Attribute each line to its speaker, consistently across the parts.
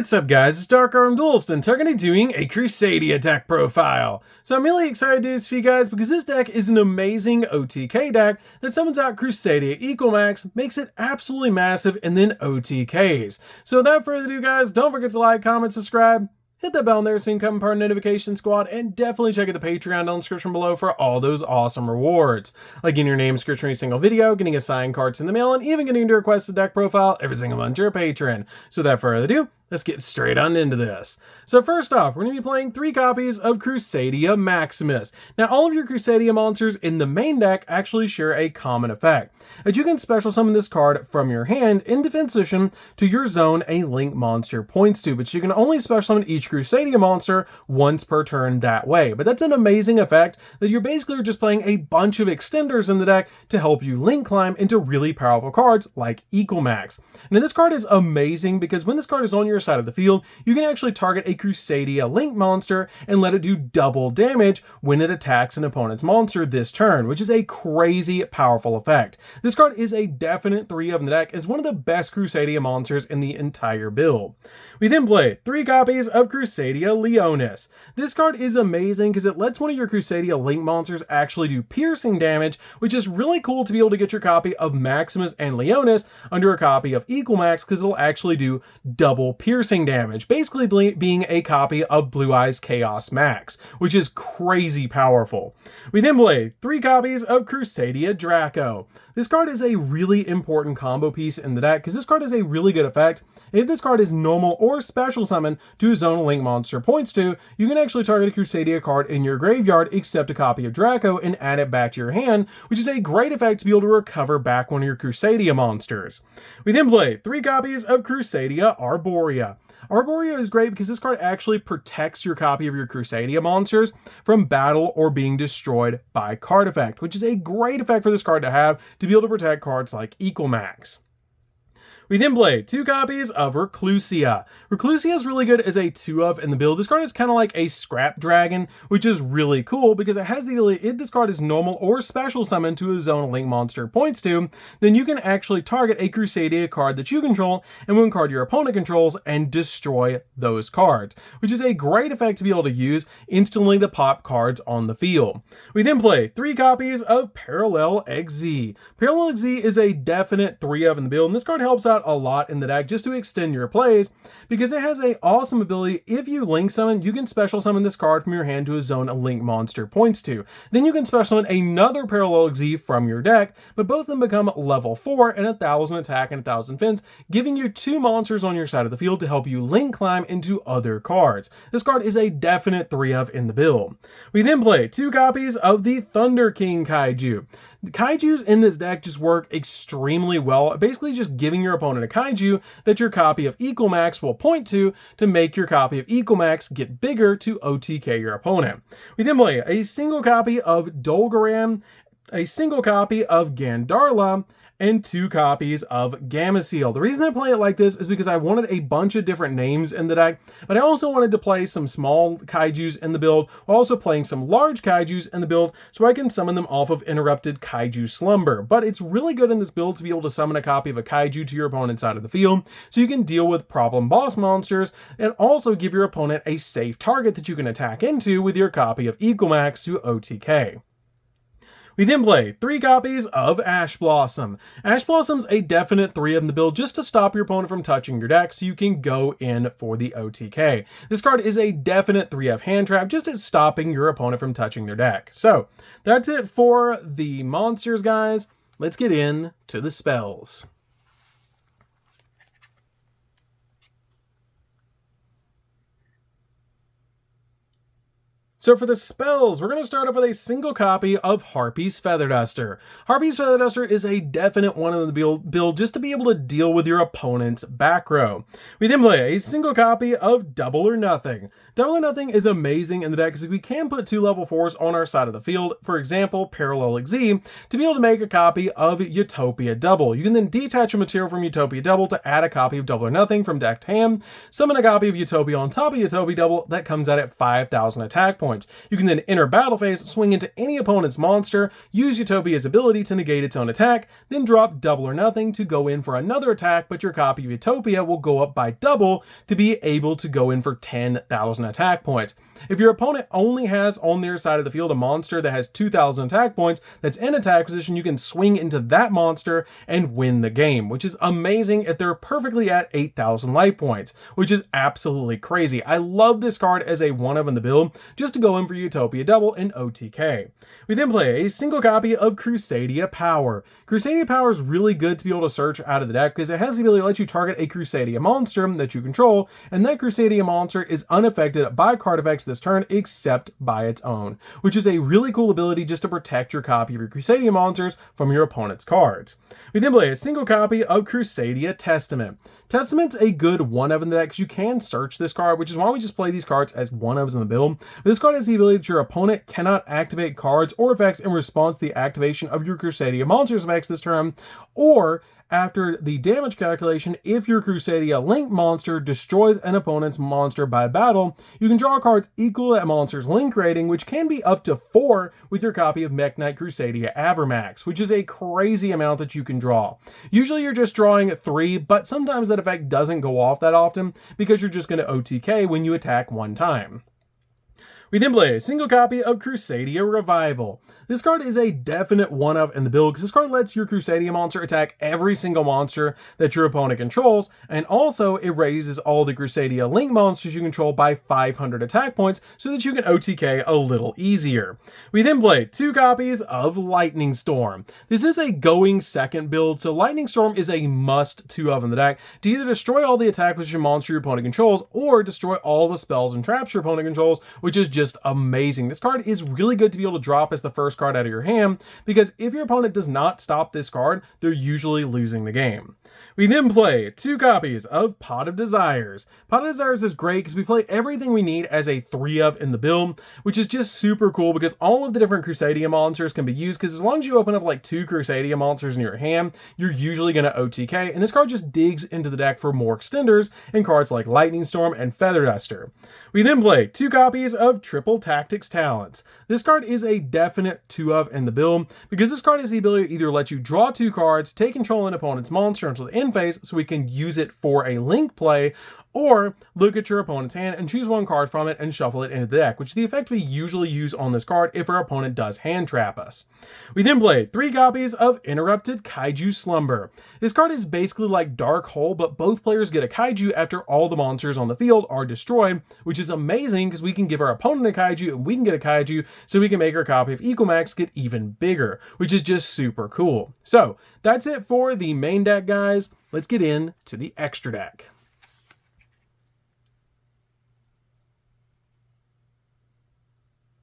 Speaker 1: What's up guys, it's DarkArmedDuelist and we're going to be doing a Crusadia deck profile. So I'm really excited to do this for you guys because this deck is an amazing OTK deck that summons out Crusadia Equalmax, makes it absolutely massive, and then OTKs. So without further ado guys, don't forget to like, comment, subscribe, hit that bell in there so you can become part of the notification squad, and definitely check out the Patreon down in the description below for all those awesome rewards. Like getting your name description in a single video, getting assigned cards in the mail, and even getting to request a deck profile every single month to your patron. So without further ado, let's get straight on into this. So first off, we're going to be playing 3 copies of Crusadia Maximus. Now all of your Crusadia monsters in the main deck actually share a common effect, that you can special summon this card from your hand in defense position to your zone a link monster points to, but you can only special summon each Crusadia monster once per turn that way. But that's an amazing effect that you're basically just playing a bunch of extenders in the deck to help you link climb into really powerful cards like Equalmax. Now this card is amazing because when this card is on your side of the field, you can actually target a Crusadia link monster and let it do double damage when it attacks an opponent's monster this turn, which is a crazy powerful effect. This card is a definite 3 of in the deck, is one of the best Crusadia monsters in the entire build. We then play 3 copies of Crusadia Leonis. This card is amazing because it lets one of your Crusadia link monsters actually do piercing damage, which is really cool to be able to get your copy of Maximus and Leonis under a copy of Equalmax because it'll actually do double piercing damage, basically being a copy of Blue Eyes Chaos Max, which is crazy powerful. We then play 3 copies of Crusadia Draco. This card is a really important combo piece in the deck because this card has a really good effect. If this card is normal or special summon to a zone a link monster points to, you can actually target a Crusadia card in your graveyard, except a copy of Draco, and add it back to your hand, which is a great effect to be able to recover back one of your Crusadia monsters. We then play 3 copies of Crusadia Arborea. Arborea is great because this card actually protects your copy of your Crusadia monsters from battle or being destroyed by card effect, which is a great effect for this card to have to be able to protect cards like Equalmax. We then play 2 copies of Reclusia. Reclusia is really good as a 2 of in the build. This card is kind of like a scrap dragon, which is really cool because it has the ability, if this card is normal or special summon to a zone a link monster points to, then you can actually target a Crusadia card that you control and one card your opponent controls and destroy those cards, which is a great effect to be able to use instantly to pop cards on the field. We then play 3 copies of Parallel XZ. Parallel XZ is a definite 3 of in the build, and this card helps out a lot in the deck just to extend your plays because it has an awesome ability. If you link summon, you can special summon this card from your hand to a zone a link monster points to. Then you can special summon another Parallel XZ from your deck, but both of them become level 4 and 1000 attack and 1000 defense, giving you 2 monsters on your side of the field to help you link climb into other cards. This card is a definite 3 of in the build. We then play 2 copies of the Thunder King Kaiju. The Kaijus in this deck just work extremely well, basically just giving your opponent a Kaiju that your copy of Equalmax will point to make your copy of Equalmax get bigger to OTK your opponent. We then play a single copy of Dolgaran, a single copy of Gandarla, and 2 copies of Gameciel. The reason I play it like this is because I wanted a bunch of different names in the deck, but I also wanted to play some small Kaijus in the build while also playing some large Kaijus in the build so I can summon them off of Interrupted Kaiju Slumber. But it's really good in this build to be able to summon a copy of a Kaiju to your opponent's side of the field so you can deal with problem boss monsters and also give your opponent a safe target that you can attack into with your copy of Equalmax to OTK. We then play 3 copies of Ash Blossom. Ash Blossom's a definite 3 of in the build just to stop your opponent from touching your deck so you can go in for the OTK. This card is a definite 3 of hand trap just at stopping your opponent from touching their deck. So that's it for the monsters, guys. Let's get into the spells. So for the spells, we're going to start off with a single copy of Harpy's Feather Duster. Harpy's Feather Duster is a definite one in the build just to be able to deal with your opponent's back row. We then play a single copy of Double or Nothing. Double or Nothing is amazing in the deck because we can put 2 level 4s on our side of the field, for example, Parallel XZ, to be able to make a copy of Utopia Double. You can then detach a material from Utopia Double to add a copy of Double or Nothing from deck to hand, summon a copy of Utopia on top of Utopia Double that comes out at 5000 attack points. times. You can then enter battle phase, swing into any opponent's monster, use Utopia's ability to negate its own attack, then drop double or nothing to go in for another attack, but your copy of Utopia will go up by double to be able to go in for 10,000 attack points. If your opponent only has on their side of the field a monster that has 2,000 attack points that's in attack position, you can swing into that monster and win the game, which is amazing if they're perfectly at 8,000 life points, which is absolutely crazy. I love this card as a one-of in the build, just to go in for Utopia double in OTK. We then play a single copy of Crusadia Power. Crusadia Power is really good to be able to search out of the deck because it has the ability to let you target a Crusadia monster that you control, and that Crusadia monster is unaffected by card effects this turn except by its own, which is a really cool ability just to protect your copy of your Crusadia monsters from your opponent's cards. We then play a single copy of Crusadia Testament. Testament's a good one-of in the deck because you can search this card, which is why we just play these cards as one-ofs in the build. But this card has the ability that your opponent cannot activate cards or effects in response to the activation of your Crusadia monsters effects this turn, or after the damage calculation, if your Crusadia Link monster destroys an opponent's monster by battle, you can draw cards equal to that monster's Link rating, which can be up to 4 with your copy of mekk-knight Crusadia Avermax, which is a crazy amount that you can draw. Usually you're just drawing 3, but sometimes that effect doesn't go off that often because you're just going to OTK when you attack one time. We then play a single copy of Crusadia Revival. This card is a definite one-of in the build because this card lets your Crusadia monster attack every single monster that your opponent controls, and also it raises all the Crusadia Link monsters you control by 500 attack points so that you can OTK a little easier. We then play 2 copies of Lightning Storm. This is a going second build, so Lightning Storm is a must 2-of in the deck to either destroy all the attack position monster your opponent controls or destroy all the spells and traps your opponent controls, which is just amazing. This card is really good to be able to drop as the first card out of your hand because if your opponent does not stop this card, they're usually losing the game. We then play 2 copies of Pot of Desires. Pot of Desires is great because we play everything we need as a 3-of in the build, which is just super cool because all of the different Crusadia monsters can be used because as long as you open up like 2 Crusadia monsters in your hand, you're usually going to OTK, and this card just digs into the deck for more extenders and cards like Lightning Storm and Feather Duster. We then play 2 copies of Triple Tactics Talents. This card is a definite 2-of in the build because this card has the ability to either let you draw 2 cards, take control of an opponent's monster until the end phase so we can use it for a link play, or look at your opponent's hand and choose 1 card from it and shuffle it into the deck, which is the effect we usually use on this card if our opponent does hand trap us. We then play 3 copies of Interrupted Kaiju Slumber. This card is basically like Dark Hole, but both players get a Kaiju after all the monsters on the field are destroyed, which is amazing because we can give our opponent a Kaiju and we can get a Kaiju so we can make our copy of Equalmax get even bigger, which is just super cool. So that's it for the main deck, guys. Let's get into the extra deck.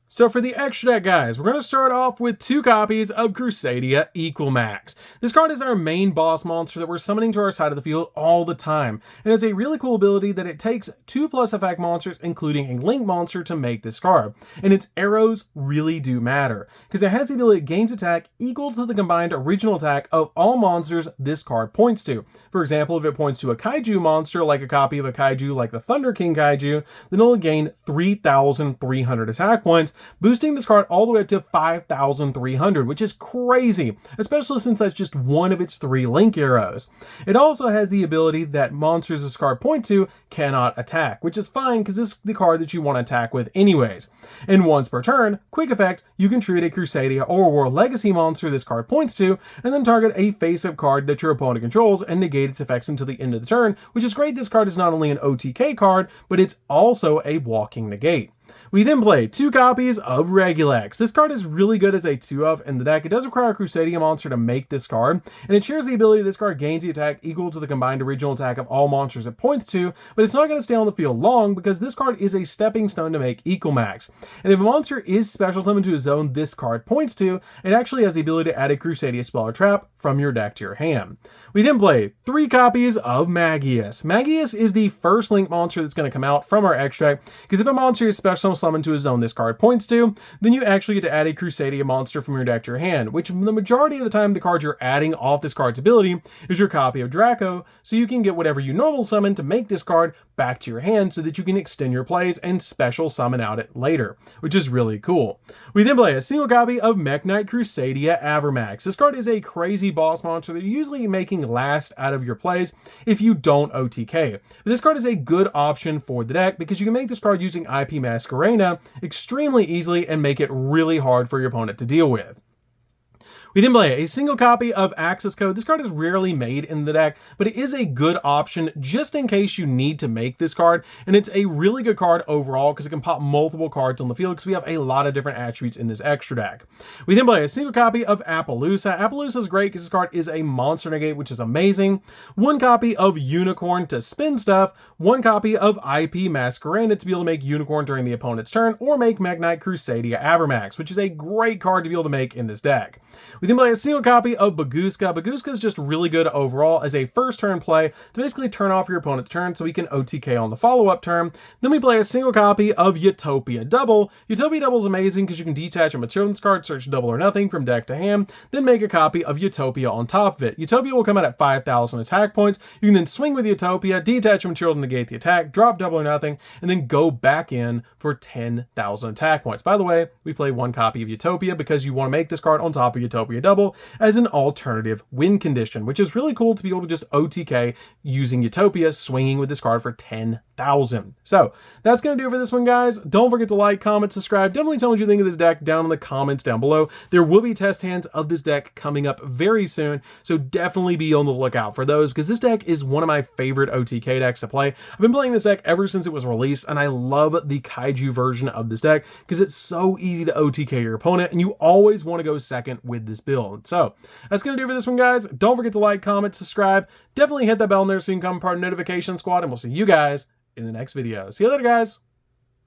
Speaker 1: So for the extra deck, guys, we're going to start off with 2 copies of Crusadia Equalmax. This card is our main boss monster that we're summoning to our side of the field all the time, and it's a really cool ability that it takes 2+ effect monsters, including a link monster, to make this card. And its arrows really do matter, because it has the ability to gain attack equal to the combined original attack of all monsters this card points to. For example, if it points to a Kaiju monster, like a copy of a Kaiju like the Thunder King Kaiju, then it'll gain 3,300 attack points, boosting this card all the way up to 5,300, which is crazy, especially since that's just one of its 3 link arrows. It also has the ability that monsters this card points to cannot attack, which is fine because this is the card that you want to attack with anyways. And once per turn, quick effect, you can treat a Crusadia or World Legacy monster this card points to, and then target a face-up card that your opponent controls and negate its effects until the end of the turn, which is great. This card is not only an OTK card, but it's also a walking negate. We then play 2 copies of Regulex. This card is really good as a 2-of in the deck. It does require a Crusadia monster to make this card, and it shares the ability this card gains the attack equal to the combined original attack of all monsters it points to, but it's not going to stay on the field long because this card is a stepping stone to make Equalmax. And if a monster is special summoned to a zone this card points to, it actually has the ability to add a Crusadia spell or trap from your deck to your hand. We then play 3 copies of Magius. Magius is the first link monster that's going to come out from our extract, because if a monster is special special summon to a zone this card points to, then you actually get to add a Crusadia monster from your deck to your hand, which the majority of the time the card you're adding off this card's ability is your copy of Draco, so you can get whatever you normal summon to make this card back to your hand so that you can extend your plays and special summon out it later, which is really cool. We then play a single copy of mekk-knight Crusadia Avermax. This card is a crazy boss monster that you're usually making last out of your plays if you don't OTK. But this card is a good option for the deck because you can make this card using IP Masquerena extremely easily and make it really hard for your opponent to deal with. We then play a single copy of Access Code. This card is rarely made in the deck, but it is a good option just in case you need to make this card. And it's a really good card overall because it can pop multiple cards on the field because we have a lot of different attributes in this extra deck. We then play a single copy of Appaloosa. Appaloosa is great because this card is a monster negate, which is amazing. One copy of Unicorn to spin stuff. One copy of IP Masquerena to be able to make Unicorn during the opponent's turn, or make mekk-knight Crusadia Avermax, which is a great card to be able to make in this deck. We then play a single copy of Bagooska. Bagooska is just really good overall as a first turn play to basically turn off your opponent's turn so he can OTK on the follow-up turn. Then we play a single copy of Utopia Double. Utopia Double is amazing because you can detach a material in this card, search double or nothing from deck to hand, then make a copy of Utopia on top of it. Utopia will come out at 5,000 attack points. You can then swing with Utopia, detach a material to negate the attack, drop double or nothing, and then go back in for 10,000 attack points. By the way, we play one copy of Utopia because you want to make this card on top of Utopia Double as an alternative win condition, which is really cool to be able to just OTK using Utopia, swinging with this card for 10,000. So that's going to do it for this one, guys. Don't forget to like, comment, subscribe. Definitely tell me what you think of this deck down in the comments down below. There will be test hands of this deck coming up very soon, so definitely be on the lookout for those because this deck is one of my favorite OTK decks to play. I've been playing this deck ever since it was released, and I love the Kaiju version of this deck because it's so easy to OTK your opponent, and you always want to go second with this build. So that's going to do it for this one, guys. Don't forget to like, comment, subscribe. Definitely hit that bell in there so you can become part of the notification squad, and we'll see you guys in the next video. See you later, guys.